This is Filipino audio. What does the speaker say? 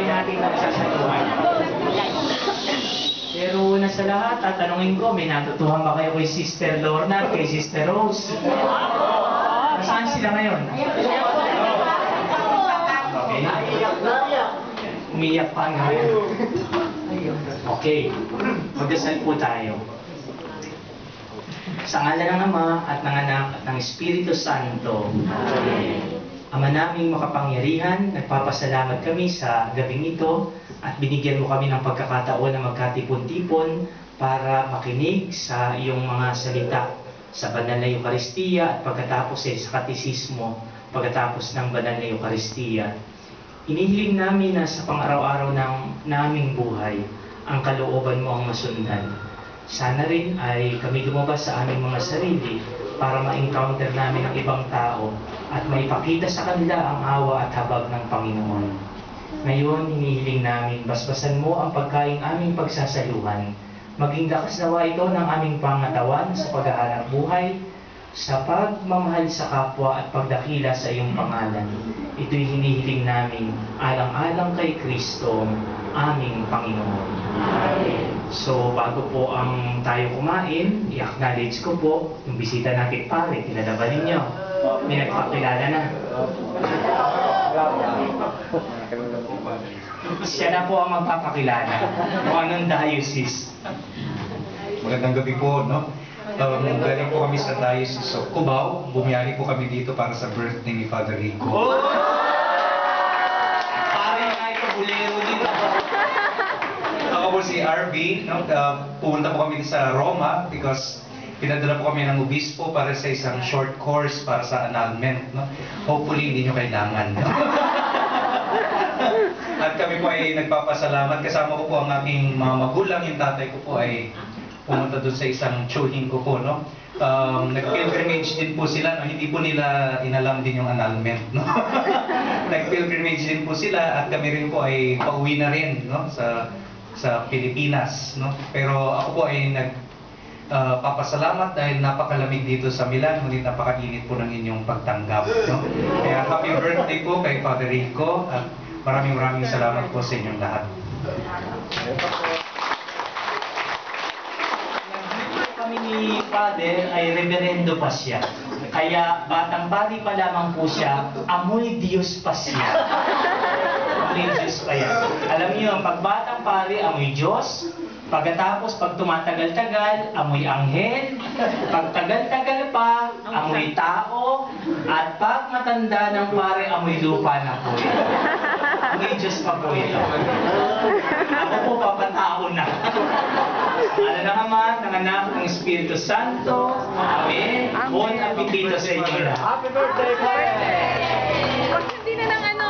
gawain natin pagsasaluhan. Pero una sa lahat, tatanungin ko, may natutuhan ba kayo kay Sister Lorna at kay Sister Rose? Saan sila ngayon? Okay. Umiyak pa ngayon. Okay. Magdasal po tayo. Sa ngalan ng Ama at ng Anak at ng Espiritu Santo. Amen. Ama naming makapangyarihan, nagpapasalamat kami sa gabing ito at binigyan mo kami ng pagkakataon na magkatipon-tipon para makinig sa iyong mga salita sa banal na Eucharistia at pagkatapos sa katisismo, pagkatapos ng banal na Eucharistia. Inihiling namin na sa pang-araw-araw ng naming buhay, ang kalooban mo ang masundan. Sana rin ay kami lumabas sa aming mga sarili para ma-encounter namin ang ibang tao at maipakita sa kanila ang awa at habag ng Panginoon. Ngayon, hinihiling namin, basbasan mo ang pagkaing aming pagsasaluhan. Maging lakas nawa ito ng aming pangatawan sa paghahanap buhay, sa pagmamahal sa kapwa at pagdakila sa iyong pangalan. Ito'y hinihiling namin alang-alang kay Kristo, aming Panginoon. Amen. So, bago po ang tayo kumain, i-acknowledge ko po yung bisita natin pare, tinalaban ninyo. May nagpakilala na. Siya na po ang magpapakilala kung anong diocese. Magandang gabi po, no? Galing po kami sa Diocese of Cubao. Bumiyahe po kami dito para sa birthday ni Father Rico. Oh! Pare nga ito, bulero dito. Ako po si RB, no? Pumunta po kami sa Roma because pinadala po kami ng obispo para sa isang short course para sa annulment. No? Hopefully, hindi nyo kailangan. No? At kami po ay nagpapasalamat. Kasama ko po ang aking mga magulang. Yung tatay ko po ay pumunta doon sa isang tsuhin ko po, no? Nag-pilgrimage din po sila, no? Hindi po nila inalam din yung annulment, no? Nag-pilgrimage din po sila at kami rin po ay pauwi na rin, no? Sa Pilipinas, no? Pero ako po ay papasalamat dahil napakalamig dito sa Milan, ngunit napakainit po ng inyong pagtanggap, no? Kaya happy birthday po kay Father Rico at maraming salamat po sa inyong lahat. Kami ni Father ay reverendo pa siya. Kaya batang bari pa lamang po siya, amoy Diyos pa siya. Amoy Diyos pa yan. Alam niyo, pag batang pari, amoy Diyos. Pagkatapos, pag tumatagal-tagal, amoy anghel. Pag tagal-tagal pa, amoy tao. At pag matanda ng pare, amoy lupa na po yan. Amoy Diyos pa po ito. Ako po, papatao na. Ano na naman, ng Anak ng Espiritu Santo. Amen. Bon apetito sa inyo lahat. Happy birthday, Pare! Pag hindi na ng ano,